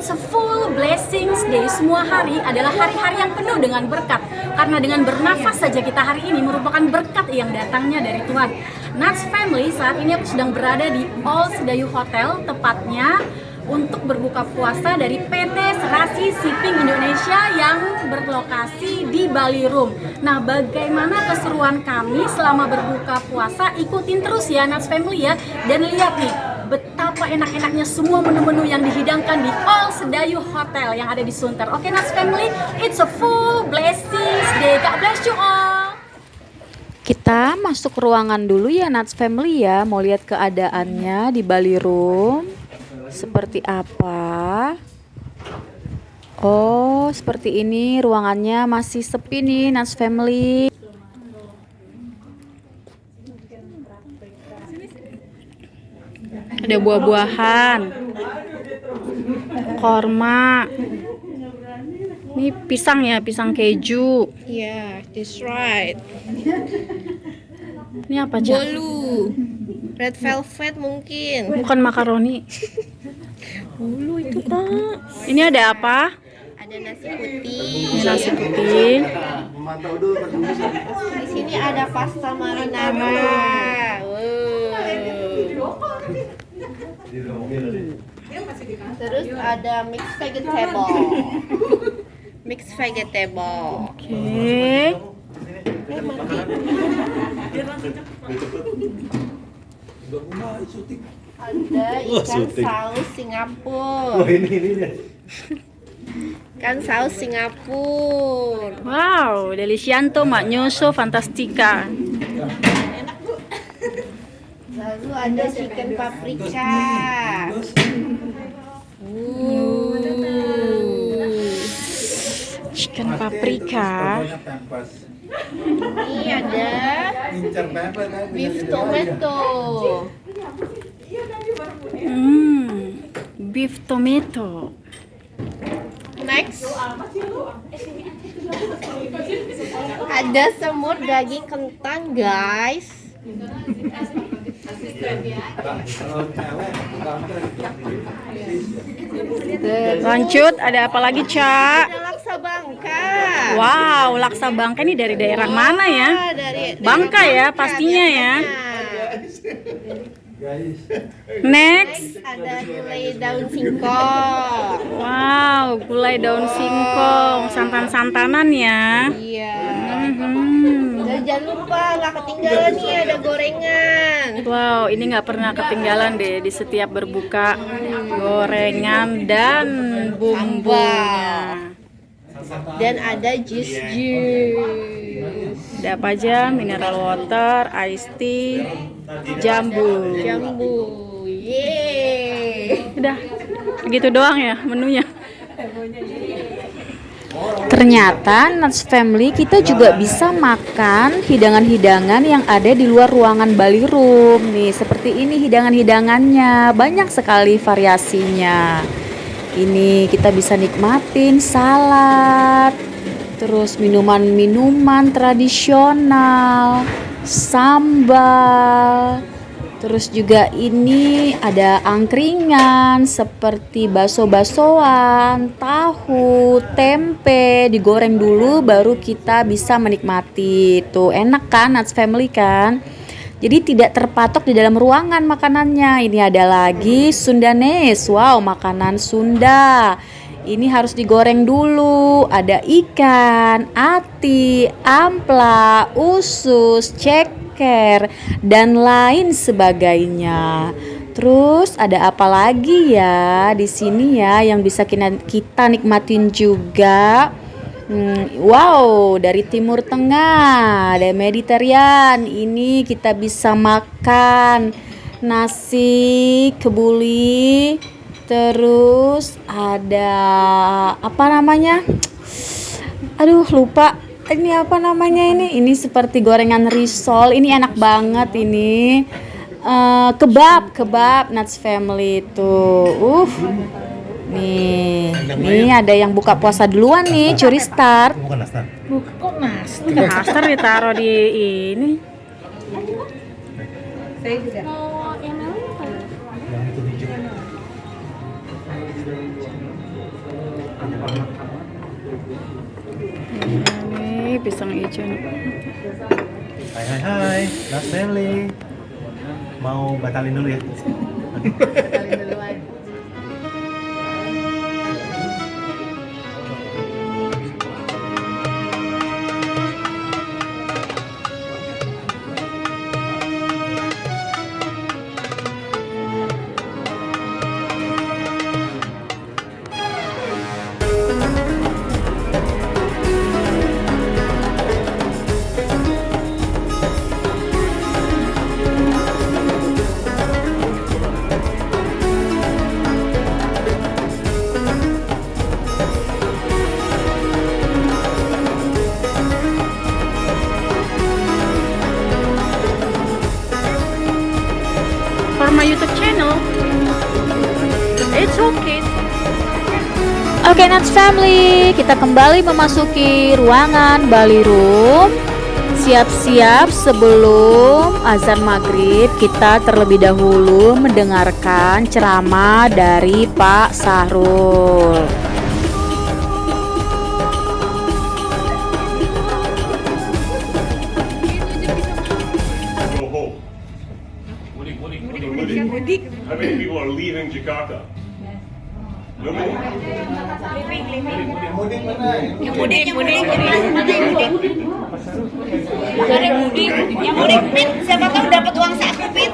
it's a full blessings day. Semua hari adalah hari-hari yang penuh dengan berkat. Karena dengan bernafas saja kita hari ini merupakan berkat yang datangnya dari Tuhan. Nats Family, saat ini aku sedang berada di All Sedayu Hotel, tepatnya untuk berbuka puasa dari PT Serasi Shipping Indonesia yang berlokasi di Bali Room. Nah, bagaimana keseruan kami selama berbuka puasa? Ikutin terus ya Nats Family ya. Dan lihat nih, betapa enak-enaknya semua menu-menu yang dihidangkan di All Sedayu Hotel yang ada di Sunter. Oke Nats Family, it's a full blessings day. God bless you all. Kita masuk ruangan dulu ya Nats Family ya. Mau lihat keadaannya di Bali Room seperti apa. Oh, seperti ini ruangannya, masih sepi nih Nats Family. Ada buah-buahan, korma. Ini pisang ya, pisang keju. Yeah, that's right. Ini apa, Cak? Bolu, red velvet mungkin. Bukan makaroni. Bolu itu kak. Ini ada apa? Ada nasi putih. Ini nasi putih. Di sini ada pasta marinara. Terus ada mixed vegetable. Mixed vegetable. Oke. Ada ikan saus Singapura. Ikan saus Singapura. Wow, delicianto, magnoso, fantastica. Lalu ada chicken paprika. Chicken paprika. Ini ada beef tomato. Beef tomato. Next, ada semur daging kentang, guys. Lanjut, ada apa lagi, Cak? Ada laksa Bangka. Wow, laksa Bangka ini dari daerah mana ya? Dari Bangka ya, Bangka pastinya ya. biasanya. Next. Ada gulai daun singkong. Wow, gulai daun singkong, santan-santanan ya. Iya. Mhm. Dan jangan lupa nggak ketinggalan nih ada gorengan. Wow, ini nggak pernah ketinggalan deh di setiap berbuka, gorengan dan bumbunya. Dan ada jus. Ada apa aja? Mineral water, iced tea, jambu. Jambu. Yeay. Udah, begitu doang ya menunya. Ternyata Nats Family kita juga bisa makan hidangan-hidangan yang ada di luar ruangan Bali Room. Nih, seperti ini hidangan-hidangannya. Banyak sekali variasinya. Ini kita bisa nikmatin salad, terus minuman-minuman tradisional, sambal. Terus juga ini ada angkringan seperti bakso-baksoan, tahu, tempe, digoreng dulu baru kita bisa menikmati. Tuh enak kan Nats Family kan? Jadi tidak terpatok di dalam ruangan makanannya. Ini ada lagi Sundanes. Wow, makanan Sunda. Ini harus digoreng dulu. Ada ikan, ati, ampla, usus, ceker, dan lain sebagainya. Terus ada apa lagi ya di sini ya yang bisa kita nikmatin juga? Wow, dari Timur Tengah, ada Mediterranean. Ini kita bisa makan nasi kebuli. Terus ada apa namanya? Aduh, lupa. Ini apa namanya ini? Ini seperti gorengan risol. Ini enak banget ini. Kebab Nats Family itu. Nih ada yang buka puasa duluan nih, curi start. Bukan nastar. Kok nastar ditaruh di ini? Saya juga. Yang itu hijau. Ini pisang hijau nih. Hai, Nas Family. Mau batalin dulu ya? For my YouTube channel, it's okay. Oke, Nats Family, kita kembali memasuki ruangan Bali Room. Siap-siap sebelum azan maghrib, kita terlebih dahulu mendengarkan ceramah dari Pak Sahrul. Go home. Mudik. How many people are leaving Jakarta? Nobody? Yang mudik Pit, siapa tahu dapat uang saku Pit.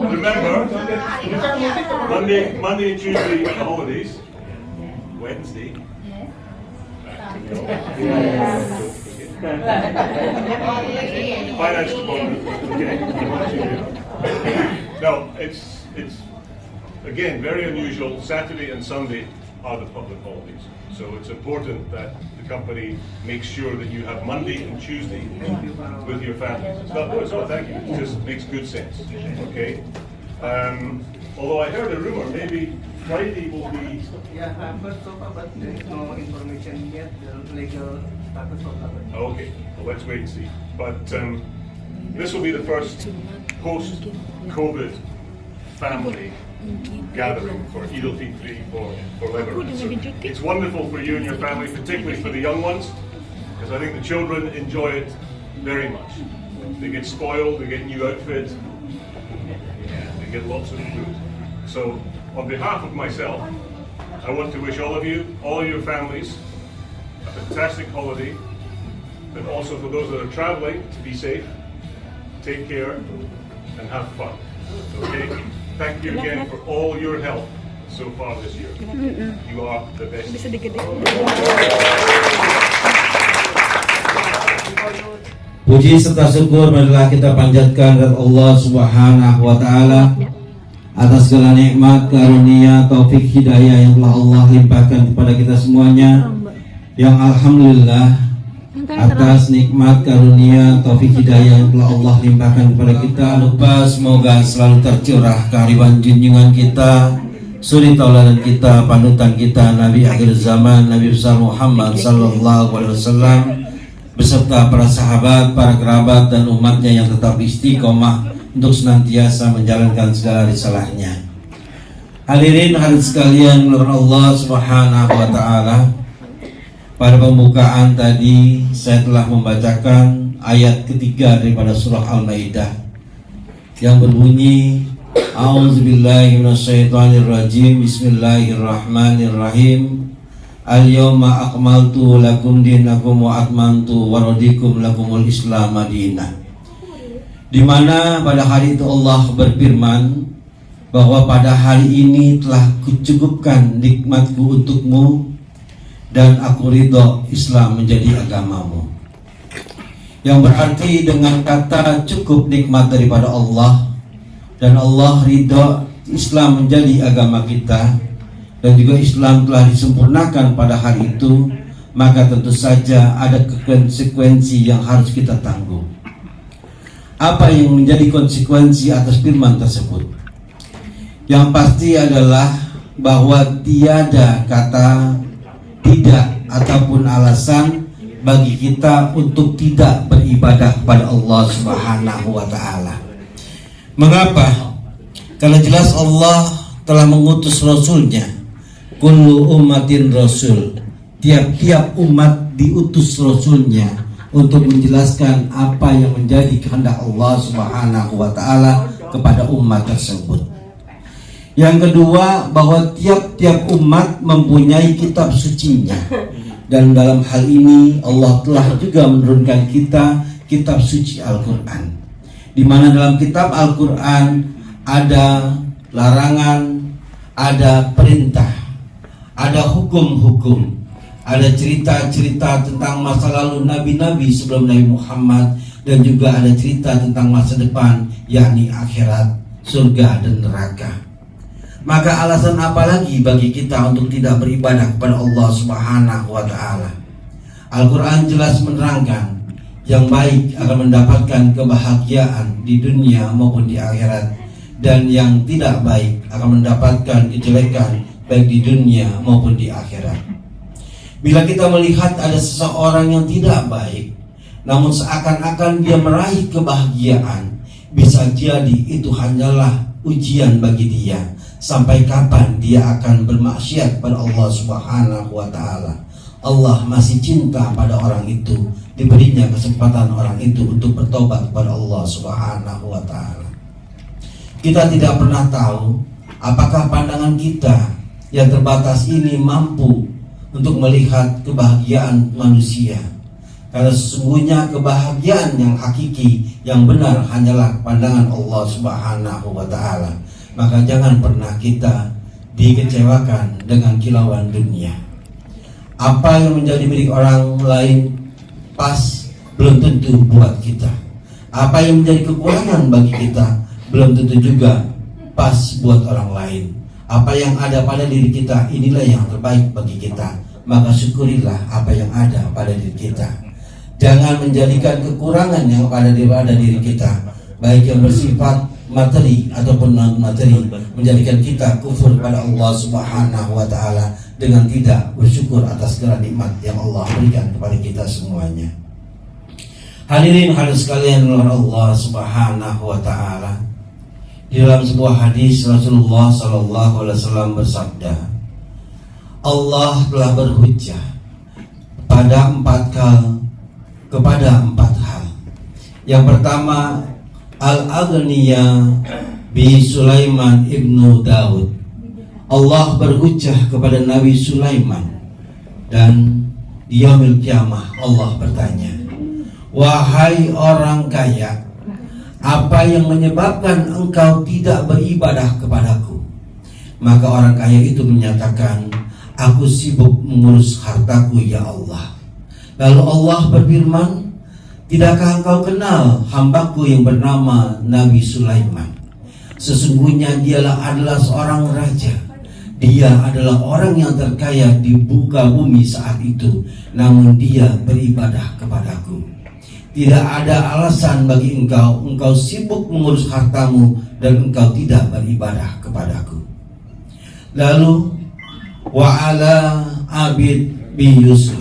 Remember, Monday and Tuesday are holidays. Wednesday. Finance department. Okay. No, it's again very unusual. Saturday and Sunday are the public holidays, so it's important that the company makes sure that you have Monday and Tuesday with your families. It's not, thank you. It just makes good sense. Okay. Although I heard a rumor, maybe Friday will be. Yeah, I've heard so far, but there is no information yet, the legal status of that. Okay, well, let's wait and see. But this will be the first post-COVID family gathering for Eid al-Fitr for Lebanon. So it's wonderful for you and your family, particularly for the young ones, because I think the children enjoy it very much. They get spoiled, they get new outfits, they get lots of food. So on behalf of myself, I want to wish all of you, all your families, a fantastic holiday, but also for those that are traveling, to be safe, take care, and have fun. Okay? Thank you again for all your help so far this year. You are the best. Puji serta syukur marilah kita panjatkan kepada Allah Subhanahu wa taala atas segala nikmat, karunia, taufik, hidayah yang telah Allah limpahkan kepada kita semuanya. Yang alhamdulillah atas nikmat, karunia, taufik, hidayah yang telah Allah limpahkan kepada kita. Lupa semoga selalu tercurah kehadiran junjungan kita, suri tauladan kita, panutan kita, Nabi akhir zaman, Nabi besar Muhammad sallallahu alaihi wasallam, beserta para sahabat, para kerabat dan umatnya yang tetap istiqomah untuk senantiasa menjalankan segala risalahnya. Hadirin hadirat sekalian, oleh Allah Subhanahu wa taala, pada pembukaan tadi saya telah membacakan ayat ketiga daripada surah Al-Maidah yang berbunyi A'udzubillahi minasyaitonirrajim, Bismillahirrahmanirrahim. Al-yawma akmaltu lakum dinakum wa atmamtu wa radikum lakumul Islam madinah. Di mana pada hari itu Allah berfirman bahwa pada hari ini telah kucukupkan nikmatku untukmu dan aku ridho Islam menjadi agamamu. Yang berarti dengan kata cukup nikmat daripada Allah dan Allah ridho Islam menjadi agama kita, dan juga Islam telah disempurnakan pada hari itu, maka tentu saja ada konsekuensi yang harus kita tanggung. Apa yang menjadi konsekuensi atas firman tersebut? Yang pasti adalah bahwa tiada kata tidak ataupun alasan bagi kita untuk tidak beribadah kepada Allah Subhanahu wa taala. Mengapa? Karena jelas Allah telah mengutus Rasulnya kullu ummatin rasul. Tiap-tiap umat diutus rasulnya untuk menjelaskan apa yang menjadi kehendak Allah Subhanahu wa taala kepada umat tersebut. Yang kedua, bahwa tiap-tiap umat mempunyai kitab sucinya. Dan dalam hal ini Allah telah juga menurunkan kita kitab suci Al-Quran, di mana dalam kitab Al-Quran ada larangan, ada perintah, ada hukum-hukum, ada cerita-cerita tentang masa lalu nabi-nabi sebelum Nabi Muhammad, dan juga ada cerita tentang masa depan, yakni akhirat, surga dan neraka. Maka alasan apa lagi bagi kita untuk tidak beribadah kepada Allah Subhanahu wa taala? Al-Quran jelas menerangkan yang baik akan mendapatkan kebahagiaan di dunia maupun di akhirat, dan yang tidak baik akan mendapatkan kejelekan baik di dunia maupun di akhirat. Bila kita melihat ada seseorang yang tidak baik, namun seakan-akan dia meraih kebahagiaan, bisa jadi itu hanyalah ujian bagi dia, sampai kapan dia akan bermaksiat pada Allah Subhanahu wa taala. Allah masih cinta pada orang itu, diberinya kesempatan orang itu untuk bertobat kepada Allah Subhanahu wa taala. Kita tidak pernah tahu apakah pandangan kita yang terbatas ini mampu untuk melihat kebahagiaan manusia. Karena sesungguhnya kebahagiaan yang hakiki, yang benar hanyalah pandangan Allah Subhanahu wa taala. Maka jangan pernah kita dikecewakan dengan kilauan dunia. Apa yang menjadi milik orang lain pas belum tentu buat kita. Apa yang menjadi kekurangan bagi kita belum tentu juga pas buat orang lain. Apa yang ada pada diri kita, inilah yang terbaik bagi kita. Maka syukurilah apa yang ada pada diri kita. Jangan menjadikan kekurangan yang ada pada diri kita, baik yang bersifat materi ataupun non materi, menjadikan kita kufur pada Allah Subhanahu wa taala dengan tidak bersyukur atas segala nikmat yang Allah berikan kepada kita semuanya. Hadirin hadirat sekalian Allah Subhanahu wa taala, di dalam sebuah hadis Rasulullah sallallahu alaihi wasallam bersabda, Allah telah berhujjah pada kepada empat hal. Yang pertama, Al-Aghniya bi Sulaiman ibnu Daud. Allah berhujjah kepada Nabi Sulaiman, dan di yaumil kiamah Allah bertanya, wahai orang kaya, apa yang menyebabkan engkau tidak beribadah kepadaku? Maka orang kaya itu menyatakan, aku sibuk mengurus hartaku ya Allah. Lalu Allah berfirman, tidakkah engkau kenal hambaku yang bernama Nabi Sulaiman? Sesungguhnya dialah adalah seorang raja. Dia adalah orang yang terkaya di muka bumi saat itu, namun dia beribadah kepadaku. Tidak ada alasan bagi engkau sibuk mengurus hartamu dan engkau tidak beribadah kepadaku. Lalu wa'ala abid bi Yusuf.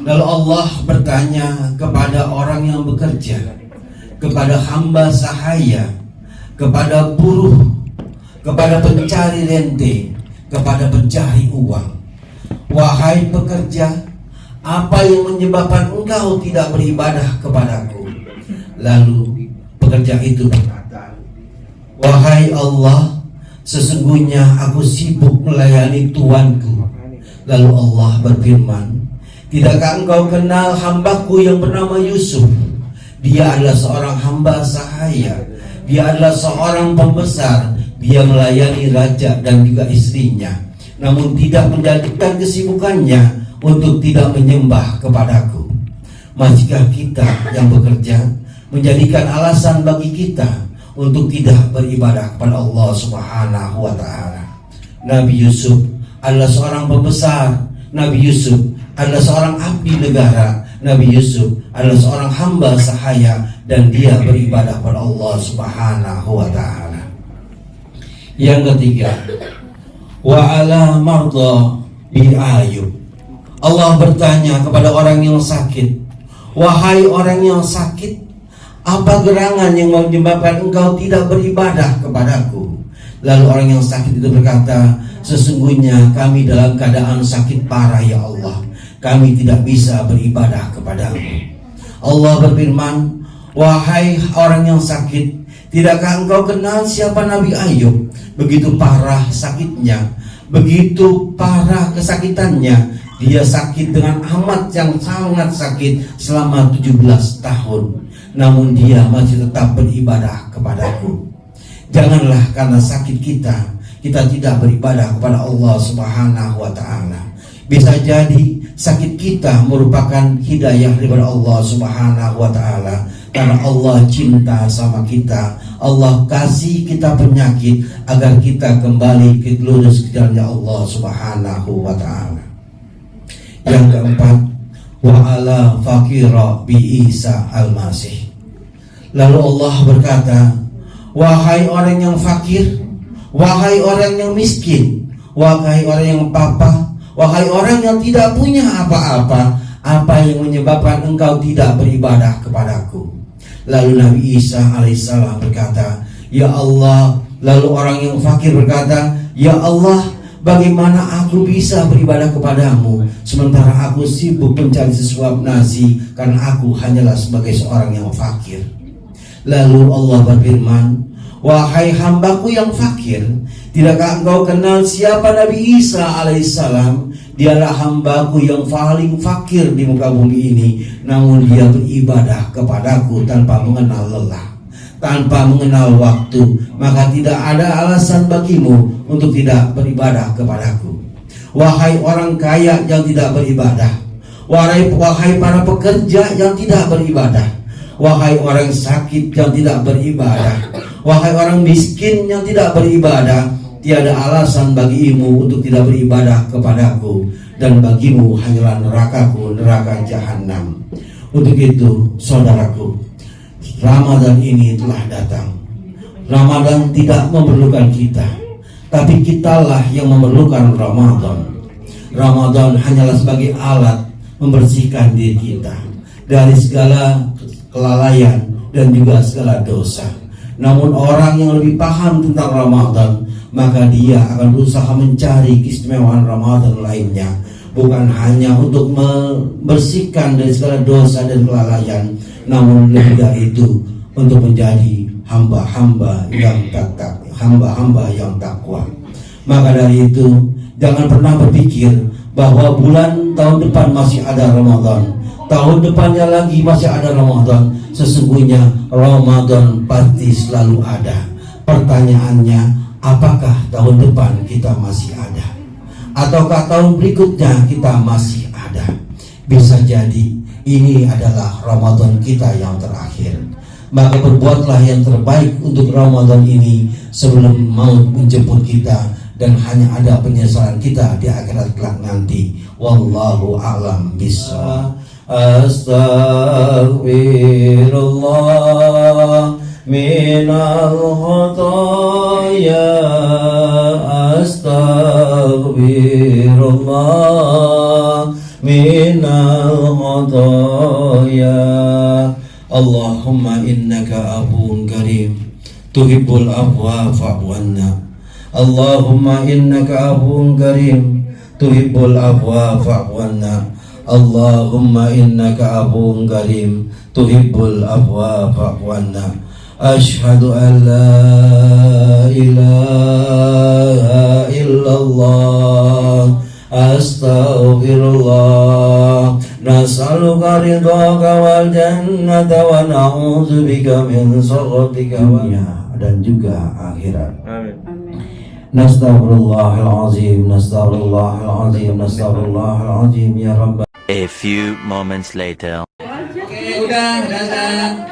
Lalu Allah bertanya kepada orang yang bekerja, kepada hamba sahaya, kepada buruh, kepada pencari rente, kepada pencari uang. Wahai pekerja, apa yang menyebabkan engkau tidak beribadah kepadaku? Lalu pekerja itu berkata, wahai Allah, sesungguhnya aku sibuk melayani tuanku. Lalu Allah berfirman, tidakkah engkau kenal hambaku yang bernama Yusuf? Dia adalah seorang hamba sahaya, dia adalah seorang pembesar. Dia melayani raja dan juga istrinya, namun tidak menjadikan kesibukannya untuk tidak menyembah kepadaku. Masihkah kita yang bekerja menjadikan alasan bagi kita untuk tidak beribadah kepada Allah Subhanahu wa taala? Nabi Yusuf adalah seorang pembesar, Nabi Yusuf adalah seorang abdi negara, Nabi Yusuf adalah seorang hamba sahaya, dan dia beribadah kepada Allah Subhanahu wa taala. Yang ketiga, wa ala marda bi Ayub. Allah bertanya kepada orang yang sakit, wahai orang yang sakit, apa gerangan yang menyebabkan engkau tidak beribadah kepadaku? Lalu orang yang sakit itu berkata, sesungguhnya kami dalam keadaan sakit parah ya Allah, kami tidak bisa beribadah kepadamu. Allah berfirman, wahai orang yang sakit, tidakkah engkau kenal siapa Nabi Ayub? Begitu parah sakitnya, begitu parah kesakitannya, dia sakit dengan amat yang sangat sakit selama 17 tahun, namun dia masih tetap beribadah kepadaku. Janganlah karena sakit kita tidak beribadah kepada Allah Subhanahu wa ta'ala. Bisa jadi sakit kita merupakan hidayah daripada Allah Subhanahu wa ta'ala, karena Allah cinta sama kita. Allah kasih kita penyakit agar kita kembali ke lurus ke jalannya Allah Subhanahu wa ta'ala. Yang keempat, wa ala fakira bi Isa al-Masih. Lalu Allah berkata, wahai orang yang fakir, wahai orang yang miskin, wahai orang yang papa, wahai orang yang tidak punya apa-apa, apa yang menyebabkan engkau tidak beribadah kepadaku? Lalu Nabi Isa alaihissalam berkata, ya Allah. Lalu orang yang fakir berkata, ya Allah, bagaimana aku bisa beribadah kepadamu sementara aku sibuk mencari sesuap nasi, karena aku hanyalah sebagai seorang yang fakir. Lalu Allah berfirman, wahai hambaku yang fakir, tidakkah engkau kenal siapa Nabi Isa alaihissalam? Dialah hambaku yang paling fakir di muka bumi ini, namun dia beribadah kepadaku tanpa mengenal lelah, tanpa mengenal waktu. Maka tidak ada alasan bagimu untuk tidak beribadah kepadaku. Wahai orang kaya yang tidak beribadah, wahai para pekerja yang tidak beribadah, wahai orang sakit yang tidak beribadah, wahai orang miskin yang tidak beribadah, tiada alasan bagimu untuk tidak beribadah kepadaku, dan bagimu hanyalah nerakaku, neraka jahanam. Untuk itu, saudaraku, Ramadan ini telah datang. Ramadan tidak memerlukan kita, tapi kitalah yang memerlukan Ramadan. Ramadan hanyalah sebagai alat membersihkan diri kita dari segala kelalaian dan juga segala dosa. Namun orang yang lebih paham tentang Ramadan, maka dia akan berusaha mencari keistimewaan Ramadan lainnya, bukan hanya untuk membersihkan dari segala dosa dan kelalaian, namun lebih dari itu untuk menjadi hamba-hamba yang takwa. Maka dari itu, jangan pernah berpikir bahwa bulan tahun depan masih ada Ramadan, tahun depannya lagi masih ada Ramadan. Sesungguhnya Ramadan pasti selalu ada. Pertanyaannya, apakah tahun depan kita masih ada? Ataukah tahun berikutnya kita masih ada? Bisa jadi ini adalah Ramadan kita yang terakhir. Maka berbuatlah yang terbaik untuk Ramadan ini sebelum maut menjemput kita, dan hanya ada penyesalan kita di akhirat kelak nanti. Wallahu a'lam bishawab. Astaghfirullah minal khotaya, astaghfirullah minal khotaya. Allahumma innaka afuwun karim tuhibbul afwa fa'fu anna. Allahumma innaka afuwun karim tuhibbul afwa fa'fu anna. Allahumma innaka afuwun karim tuhibbul afwa fa'fu anna. Ashhadu an la ilaha illallah, astaghfirullah. Nas'aluka ridhaka wal jannata wa na'udzubika min sakhatika dan juga akhirat. Amin. Nastaghfirullahalazim, nastaghfirullahalazim, nastaghfirullahalazim ya Rabb. A few moments later. Oke, udah datang.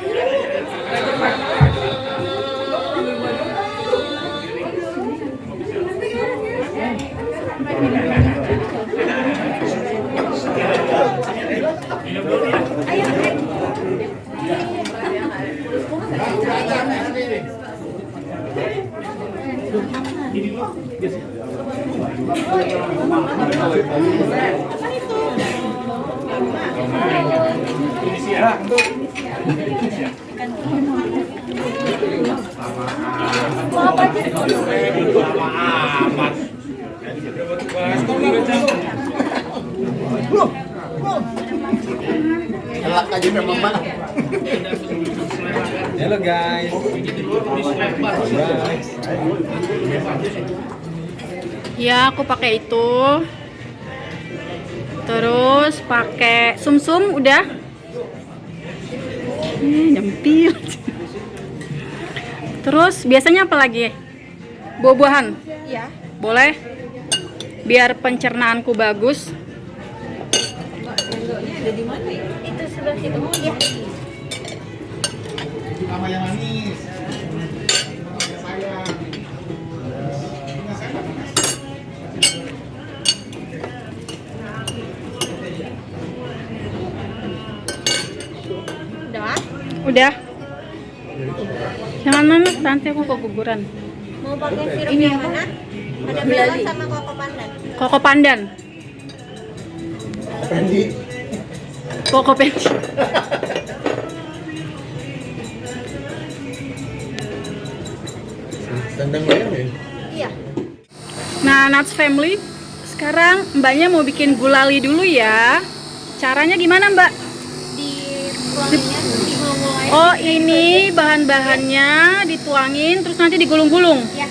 Halo guys. Ya, aku pakai itu. Terus pakai sumsum udah. Nyempil. Terus biasanya apa lagi? Buah-buahan? Iya. Boleh? Biar pencernaanku bagus. Itu sebelah situ ya. Sama yang manis. Udah. Udah. Jangan nanas, nanti aku keguguran. Mau pakai sirup yang mana? Ada melon sama koko pandan. Koko pandan. Pendi. Koko pendi. Tendang bayam ya? Iya. Nah, Nuts Family, sekarang mbaknya mau bikin gulali dulu ya. Caranya gimana, Mbak? Dituanginnya digulung-gulung aja. Oh, ini bahan-bahannya dituangin terus nanti digulung-gulung. Ya.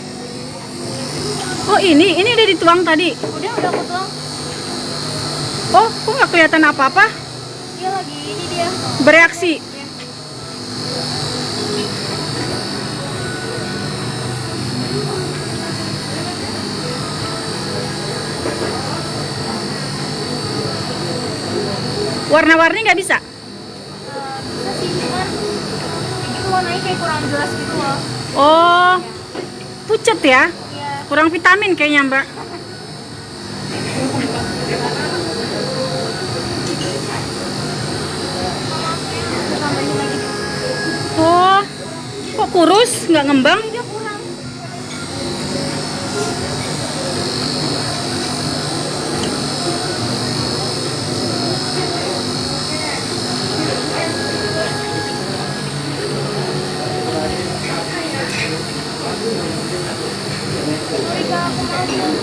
Oh, ini udah dituang tadi. Udah aku tuang. Oh, kok nggak kelihatan apa-apa? Iya lagi ini dia. Bereaksi. Warna-warni nggak bisa? Bisa sih, cuman itu warnanya kayak kurang jelas gitu loh. Oh, pucet ya? Iya. Kurang vitamin kayaknya, Mbak. Tambahin lagi. Oh, kok kurus? Nggak ngembang? Dia kurang.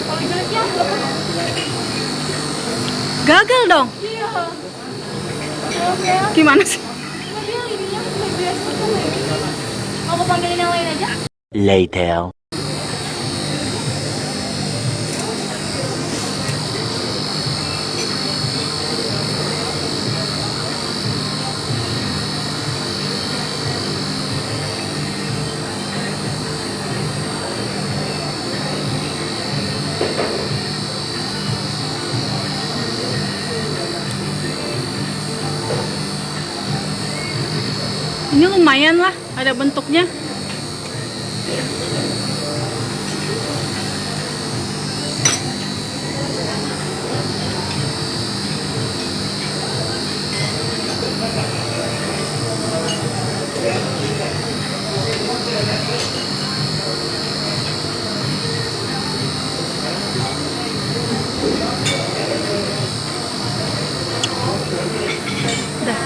Kalau jeleknya Gagal dong. iya. Oke. Gimana sih? Nggak dia ininya nggak biasa tuh ini. Mau aku panggilin yang lain aja? Later. Ini lumayan lah, ada bentuknya. Udah.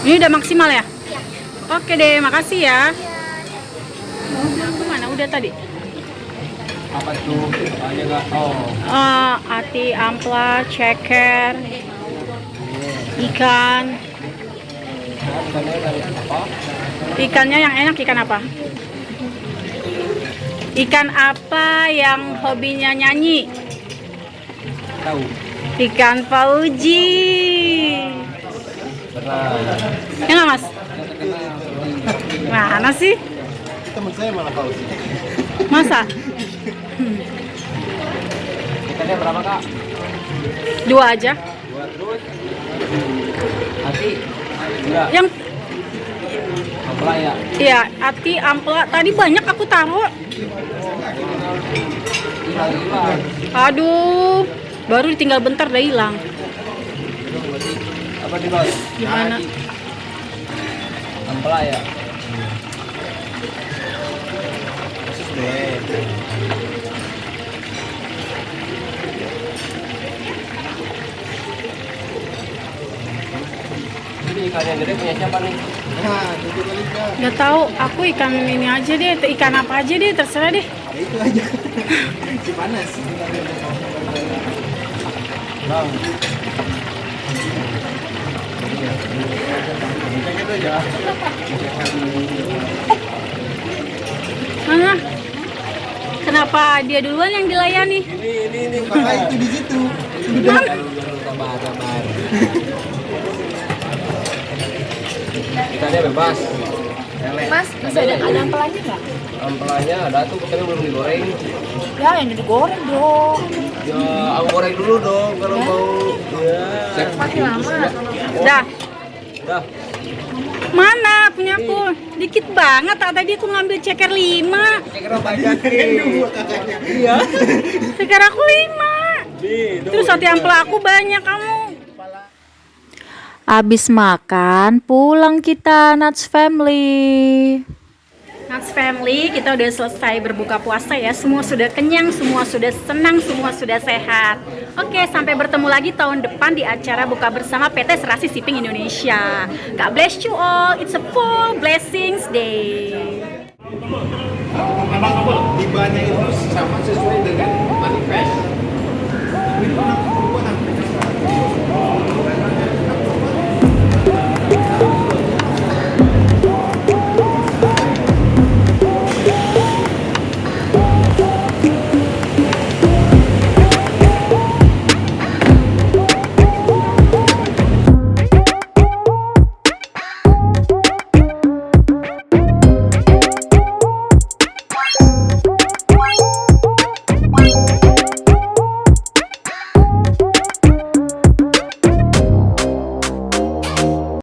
Ini udah maksimal ya? Oke deh, makasih ya. Mau bilang kemana? Udah tadi. Apa tuh? Ada nggak? Oh. Ati, ampla, ceker, ikan. Ikannya dari apa? Ikannya yang enak ikan apa? Ikan apa yang hobinya nyanyi? Tahu. Ikan Fauji. Benar. Ya nggak, Mas? Mana sih? Teman saya malah tahu sih. Masa? Ikannya berapa kak? 2 aja. 2 terus. Hati. Enggak. Yang Ampela ya. iya, ati, ampla. Tadi banyak aku taruh. Hilang. Aduh, baru ditinggal bentar udah hilang. Apa di bawah? Gimana? Ampela ya. Ini ikan yang gede punya siapa nih? Gak tahu, aku ikan ini aja deh, ikan apa aja deh, terserah deh. Itu aja. Cipanas. Bang. Gitu aja. Mana? Kenapa dia duluan yang dilayani? Ini Kakak itu di situ. Sabar. Ikannya bebas. Mas, bisa ada ampelannya nggak? Ampelannya ada tuh, tapi belum digoreng. Ya, yang digoreng dong. Ya, aku goreng dulu dong kalau mau. Ya. Makin lama. Dah, Dah. mana punya aku? Dikit banget, tadi aku ngambil ceker 5. Kira banyak nih. Iya. Ceker aku 5. Terus sate ampela aku banyak kamu. Abis makan, pulang kita Nuts Family. Nuts Family, kita udah selesai berbuka puasa ya. Semua sudah kenyang, semua sudah senang, semua sudah sehat. Oke, sampai bertemu lagi tahun depan di acara buka bersama PT Serasi Shipping Indonesia. God bless you all. It's a full blessings day. Tibanya itu sama sesuai dengan manifest.